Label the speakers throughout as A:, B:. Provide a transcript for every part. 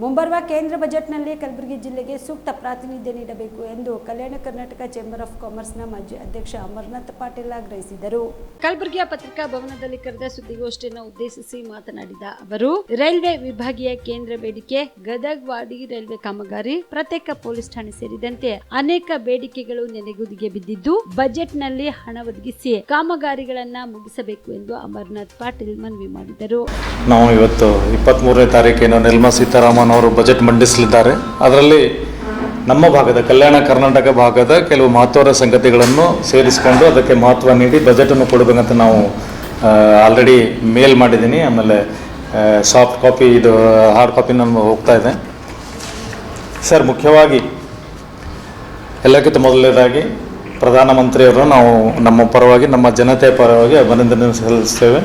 A: ಮುಂಬರುವ ಕೇಂದ್ರ ಬಜೆಟ್ನಲ್ಲಿ ಕಲಬುರಗಿ ಜಿಲ್ಲೆಗೆ ಸೂಕ್ತ ಪ್ರಾತಿನಿಧ್ಯ ನೀಡಬೇಕು ಎಂದು ಕಲ್ಯಾಣ ಕರ್ನಾಟಕ ಚೇಂಬರ್ ಆಫ್ ಕಾಮರ್ಸ್ನ ಮಾಜಿ ಅಧ್ಯಕ್ಷ ಅಮರನಾಥ್ ಪಾಟೀಲ್ ಆಗ್ರಹಿಸಿದರು. ಕಲಬುರಗಿಯ ಪತ್ರಿಕಾ ಭವನದಲ್ಲಿ ಕರೆದ ಸುದ್ದಿಗೋಷ್ಠಿಯನ್ನು ಉದ್ದೇಶಿಸಿ ಮಾತನಾಡಿದ ಅವರು, ರೈಲ್ವೆ ವಿಭಾಗೀಯ ಕೇಂದ್ರ ಬೇಡಿಕೆ, ಗದಗ್ ವಾಡಿ ರೈಲ್ವೆ ಕಾಮಗಾರಿ, ಪ್ರತ್ಯೇಕ ಪೊಲೀಸ್ ಠಾಣೆ ಸೇರಿದಂತೆ ಅನೇಕ ಬೇಡಿಕೆಗಳು ನೆನೆಗುದಿಗೆ ಬಿದ್ದಿದ್ದು, ಬಜೆಟ್ನಲ್ಲಿ ಹಣ ಒದಗಿಸಿ ಕಾಮಗಾರಿಗಳನ್ನ ಮುಗಿಸಬೇಕು ಎಂದು ಅಮರನಾಥ್ ಪಾಟೀಲ್ ಮನವಿ ಮಾಡಿದರು.
B: ನಾವು ಇವತ್ತು 23ನೇ ತಾರೀಕಿನ ನಿರ್ಮಲಾ ಸೀತಾರಾಮನ್ ಅವರು ಬಜೆಟ್ ಮಂಡಿಸಲಿದ್ದಾರೆ. ಅದರಲ್ಲಿ ನಮ್ಮ ಭಾಗದ ಕಲ್ಯಾಣ ಕರ್ನಾಟಕ ಭಾಗದ ಕೆಲವು ಮಹತ್ವದ ಸಂಗತಿಗಳನ್ನು ಸೇರಿಸಿಕೊಂಡು ಅದಕ್ಕೆ ಮಹತ್ವ ನೀಡಿ ಬಜೆಟನ್ನು ಕೊಡಬೇಕಂತ ನಾವು ಆಲ್ರೆಡಿ ಮೇಲ್ ಮಾಡಿದ್ದೀನಿ. ಆಮೇಲೆ ಸಾಫ್ಟ್ ಕಾಪಿ, ಇದು ಹಾರ್ಡ್ ಕಾಪಿ ನಾನು ಹೋಗ್ತಾ ಇದೆ. ಸರ್, ಮುಖ್ಯವಾಗಿ ಎಲ್ಲಕ್ಕಿಂತ ಮೊದಲನೇದಾಗಿ ಪ್ರಧಾನಮಂತ್ರಿಯವರು ನಾವು ನಮ್ಮ ಪರವಾಗಿ, ನಮ್ಮ ಜನತೆಯ ಪರವಾಗಿ ಅಭಿನಂದನೆ ಸಲ್ಲಿಸ್ತೇವೆ.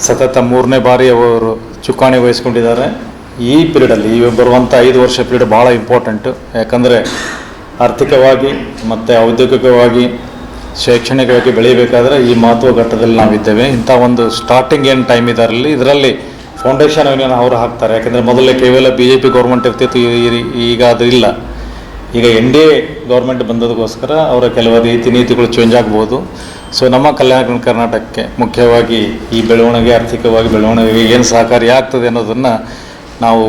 B: ಸತತ 3ನೇ ಬಾರಿ ಅವರು ಚುಕ್ಕಾಣಿ ವಹಿಸ್ಕೊಂಡಿದ್ದಾರೆ. ಈ ಪೀರಿಯಡಲ್ಲಿ ಬರುವಂಥ 5 ವರ್ಷ ಪೀರಿಯಡ್ ಭಾಳ ಇಂಪಾರ್ಟೆಂಟು. ಯಾಕಂದರೆ ಆರ್ಥಿಕವಾಗಿ ಮತ್ತು ಔದ್ಯೋಗಿಕವಾಗಿ, ಶೈಕ್ಷಣಿಕವಾಗಿ ಬೆಳೀಬೇಕಾದ್ರೆ ಈ ಮಹತ್ವ ಘಟ್ಟದಲ್ಲಿ ನಾವಿದ್ದೇವೆ. ಇಂಥ ಒಂದು ಸ್ಟಾರ್ಟಿಂಗ್ ಏನು ಟೈಮ್ ಇದರಲ್ಲಿ ಫೌಂಡೇಶನ್ ಅವರು ಹಾಕ್ತಾರೆ. ಯಾಕೆಂದರೆ ಮೊದಲೇ ಕೇವಲ BJP ಗೌರ್ಮೆಂಟ್ ಇರ್ತಿತ್ತು, ಈಗ ಅದು ಇಲ್ಲ. ಈಗ NDA ಗೌರ್ಮೆಂಟ್ ಬಂದದಕ್ಕೋಸ್ಕರ ಅವರ ಕೆಲವು ರೀತಿ ನೀತಿಗಳು ಚೇಂಜ್ ಆಗ್ಬೋದು. ಸೊ ನಮ್ಮ ಕಲ್ಯಾಣ ಕರ್ನಾಟಕಕ್ಕೆ ಮುಖ್ಯವಾಗಿ ಈ ಬೆಳವಣಿಗೆ, ಆರ್ಥಿಕವಾಗಿ ಬೆಳವಣಿಗೆಗೆ ಏನು ಸಹಕಾರಿ ಆಗ್ತದೆ ಅನ್ನೋದನ್ನು ನಾವು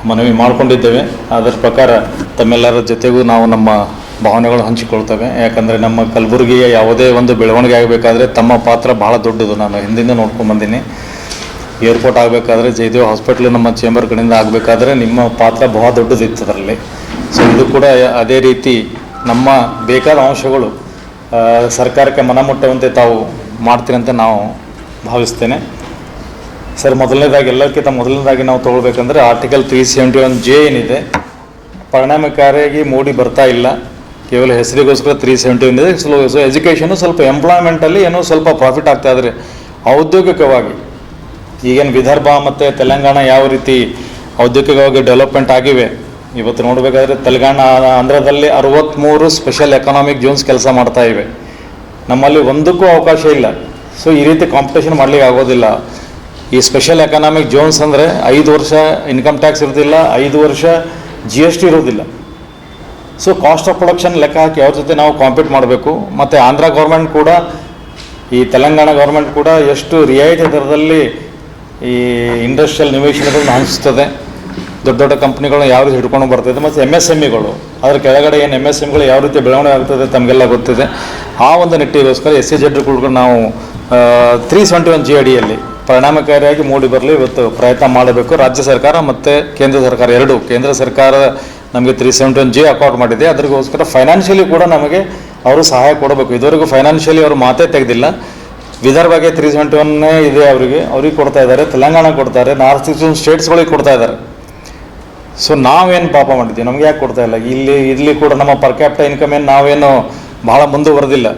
B: ಮನವಿ ಮಾಡಿಕೊಂಡಿದ್ದೇವೆ. ಅದರ ಪ್ರಕಾರ ತಮ್ಮೆಲ್ಲರ ಜೊತೆಗೂ ನಾವು ನಮ್ಮ ಭಾವನೆಗಳು ಹಂಚಿಕೊಳ್ತೇವೆ. ಯಾಕಂದರೆ ನಮ್ಮ ಕಲಬುರಗಿಯ ಯಾವುದೇ ಒಂದು ಬೆಳವಣಿಗೆ ಆಗಬೇಕಾದ್ರೆ ತಮ್ಮ ಪಾತ್ರ ಭಾಳ ದೊಡ್ಡದು. ನಾನು ಹಿಂದಿಂದ ನೋಡ್ಕೊಂಡ್ಬಂದೀನಿ. ಏರ್ಪೋರ್ಟ್ ಆಗಬೇಕಾದ್ರೆ, ಜಯದೇವ್ ಹಾಸ್ಪಿಟ್ಲು ನಮ್ಮ ಚೇಂಬರ್ ಕಡೆಯಿಂದ ಆಗಬೇಕಾದ್ರೆ ನಿಮ್ಮ ಪಾತ್ರ ಭಾಳ ದೊಡ್ಡದಿತ್ತು ಅದರಲ್ಲಿ. ಸೊ ಇದು ಕೂಡ ಅದೇ ರೀತಿ ನಮ್ಮ ಬೇಕಾದ ಅಂಶಗಳು ಸರ್ಕಾರಕ್ಕೆ ಮನಮುಟ್ಟುವಂತೆ ತಾವು ಮಾಡ್ತೀರಂತ ನಾವು ಭಾವಿಸ್ತೇನೆ. ಸರ್, ಮೊದಲನೇದಾಗಿ ನಾವು ತೊಗೊಳ್ಬೇಕಂದ್ರೆ ಆರ್ಟಿಕಲ್ 371J ಏನಿದೆ, ಪರಿಣಾಮಕಾರಿಯಾಗಿ ಮೂಡಿ ಬರ್ತಾ ಇಲ್ಲ. ಕೇವಲ ಹೆಸರಿಗೋಸ್ಕರ 371 ಇದೆ. ಸೊ ಎಜುಕೇಷನು ಸ್ವಲ್ಪ ಎಂಪ್ಲಾಯ್ಮೆಂಟಲ್ಲಿ ಏನೋ ಸ್ವಲ್ಪ ಪ್ರಾಫಿಟ್ ಆಗ್ತಾ ಇದ್ರೆ, ಔದ್ಯೋಗಿಕವಾಗಿ ಈಗೇನು ವಿದರ್ಭ ಮತ್ತು ತೆಲಂಗಾಣ ಯಾವ ರೀತಿ ಔದ್ಯೋಗಿಕವಾಗಿ ಡೆವಲಪ್ಮೆಂಟ್ ಆಗಿವೆ, ಇವತ್ತು ನೋಡಬೇಕಾದ್ರೆ ಆಂಧ್ರದಲ್ಲಿ 63 ಸ್ಪೆಷಲ್ ಎಕನಾಮಿಕ್ ಝೋನ್ಸ್ ಕೆಲಸ ಮಾಡ್ತಾ ಇವೆ. ನಮ್ಮಲ್ಲಿ ಒಂದಕ್ಕೂ ಅವಕಾಶ ಇಲ್ಲ. ಸೊ ಈ ರೀತಿ ಕಾಂಪಿಟೇಷನ್ ಮಾಡಲಿಕ್ಕೆ ಆಗೋದಿಲ್ಲ. ಈ ಸ್ಪೆಷಲ್ ಎಕನಾಮಿಕ್ ಝೋನ್ಸ್ ಅಂದರೆ 5 ವರ್ಷ ಇನ್ಕಮ್ ಟ್ಯಾಕ್ಸ್ ಇರೋದಿಲ್ಲ, 5 ವರ್ಷ GST ಇರೋದಿಲ್ಲ. ಸೊ ಕಾಸ್ಟ್ ಆಫ್ ಪ್ರೊಡಕ್ಷನ್ ಲೆಕ್ಕ ಹಾಕಿ ಅವ್ರ ಜೊತೆ ನಾವು ಕಾಂಪೀಟ್ ಮಾಡಬೇಕು. ಮತ್ತು ಆಂಧ್ರ ಗೌರ್ಮೆಂಟ್ ಕೂಡ, ಈ ತೆಲಂಗಾಣ ಗೌರ್ಮೆಂಟ್ ಕೂಡ ಎಷ್ಟು ರಿಯಾಯಿತಿ ದರದಲ್ಲಿ ಈ ಇಂಡಸ್ಟ್ರಿಯಲ್ ನಿವೇಶನಗಳನ್ನು ಹಂಚ್ತದೆ, ದೊಡ್ಡ ದೊಡ್ಡ ಕಂಪ್ನಿಗಳನ್ನ ಯಾವ ರೀತಿ ಹಿಡ್ಕೊಂಡು ಬರ್ತಿದೆ, ಮತ್ತು MSMEಗಳು ಅದ್ರ ಕೆಳಗಡೆ ಏನು MSMEಗಳು ಯಾವ ರೀತಿ ಬೆಳವಣಿಗೆ ಆಗ್ತದೆ ತಮಗೆಲ್ಲ ಗೊತ್ತಿದೆ. ಆ ಒಂದು ನಿಟ್ಟಿಗೋಸ್ಕರ SCZಗಳು ನಾವು 371J ಅಡಿಯಲ್ಲಿ ಪರಿಣಾಮಕಾರಿಯಾಗಿ ಮೂಡಿ ಬರಲಿ ಇವತ್ತು ಪ್ರಯತ್ನ ಮಾಡಬೇಕು. ರಾಜ್ಯ ಸರ್ಕಾರ ಮತ್ತು ಕೇಂದ್ರ ಸರ್ಕಾರ ಎರಡೂ, ಕೇಂದ್ರ ಸರ್ಕಾರ ನಮಗೆ 371J ಅಕಾಟ್ ಮಾಡಿದೆ. ಅದಕ್ಕೋಸ್ಕರ ಫೈನಾನ್ಷಿಯಲಿ ಕೂಡ ನಮಗೆ ಅವರು ಸಹಾಯ ಕೊಡಬೇಕು. ಇದುವರೆಗೂ ಫೈನಾನ್ಷಿಯಲಿ ಅವರು ಮಾತೇ ತೆಗೆದಿಲ್ಲ. ವಿದರ್ಭಗೆ 371 ಇದೆ, ಅವ್ರಿಗೆ ಕೊಡ್ತಾ ಇದ್ದಾರೆ, ತೆಲಂಗಾಣ ಕೊಡ್ತಾರೆ, ನಾರ್ತ್ ಈಸ್ಟರ್ನ್ ಸ್ಟೇಟ್ಸ್ಗಳಿಗೆ ಕೊಡ್ತಾ ಇದ್ದಾರೆ. ಸೊ ನಾವೇನು ಪಾಪ ಮಾಡಿದ್ದೀವಿ, ನಮಗೆ ಯಾಕೆ ಕೊಡ್ತಾ ಇಲ್ಲ? ಇಲ್ಲಿ ಕೂಡ ನಮ್ಮ ಪರ್ ಕ್ಯಾಪಿಟಲ್ ಇನ್ಕಮ್ ಏನು ನಾವೇನು ಭಾಳ ಮುಂದುವರೆದಿಲ್ಲ.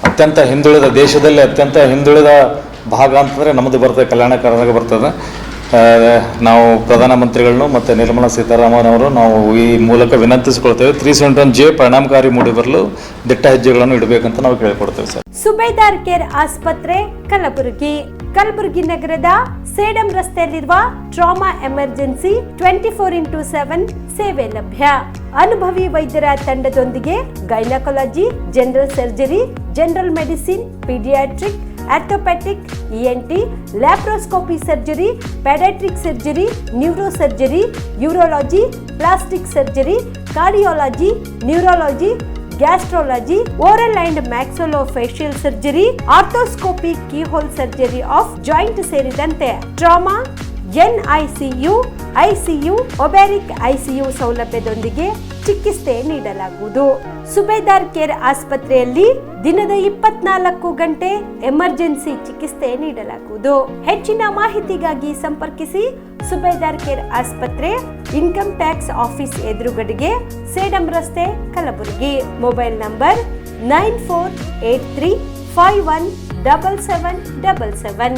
B: ಅತ್ಯಂತ ಹಿಂದುಳಿದ ದೇಶದಲ್ಲಿ ಅತ್ಯಂತ ಹಿಂದುಳಿದ ಭಾಗ ಅಂತಂದರೆ ನಮ್ಮದು ಬರ್ತದೆ, ಕಲ್ಯಾಣ ಕರ್ನಾಟಕ ಬರ್ತದೆ. ನಾವು ಪ್ರಧಾನಮಂತ್ರಿಗಳನ್ನು ಮತ್ತು ನಿರ್ಮಲಾ ಸೀತಾರಾಮನ್ ಅವರು ನಾವು ಈ ಮೂಲಕ ವಿನಂತಿಸಿಕೊಳ್ತೇವೆ, 371J ಪರಿಣಾಮಕಾರಿ ಮೂಡಿ ಬರಲು ದಿಟ್ಟ ಹೆಜ್ಜೆಗಳನ್ನು ಇಡಬೇಕಂತ ನಾವು ಕೇಳಿಕೊಡ್ತೇವೆ. ಸರ್,
A: ಸುಬೇದಾರ್ ಕೇರ್ ಆಸ್ಪತ್ರೆ ಕಲಬುರಗಿ ನಗರದ ಸೇಡಂ ರಸ್ತೆಯಲ್ಲಿರುವ ಟ್ರಾಮಾ ಎಮರ್ಜೆನ್ಸಿ 24x7 ಸೇವೆ ಲಭ್ಯ. ಅನುಭವಿ ವೈದ್ಯರ ತಂಡದೊಂದಿಗೆ gynaecology, general surgery, general medicine, paediatric, orthopaedic, ENT, laparoscopy surgery, paediatric surgery, neuro surgery, urology, plastic surgery, cardiology, neurology, gastrology, oral and maxillofacial surgery, arthroscopy, keyhole surgery of joint ಸೇರಿದಂತೆ trauma, NICU, ICU, obstetric ICU ಸೌಲಭ್ಯದೊಂದಿಗೆ ಚಿಕಿತ್ಸೆ ನೀಡಲಾಗುವುದು. ಸುಬೇದಾರ್ care ಆಸ್ಪತ್ರೆಯಲ್ಲಿ ದಿನದ 24 ಗಂಟೆ emergency ಚಿಕಿತ್ಸೆ ನೀಡಲಾಗುವುದು. ಹೆಚ್ಚಿನ ಮಾಹಿತಿಗಾಗಿ ಸಂಪರ್ಕಿಸಿ ಸುಬೇದಾರ್ ಕೇರ್ ಆಸ್ಪತ್ರೆ, ಇನ್ಕಮ್ ಟ್ಯಾಕ್ಸ್ ಆಫೀಸ್ ಎದುರುಗಡೆಗೆ, ಸೇಡಂ ರಸ್ತೆ, ಕಲಬುರಗಿ. Mobile number 9483517777.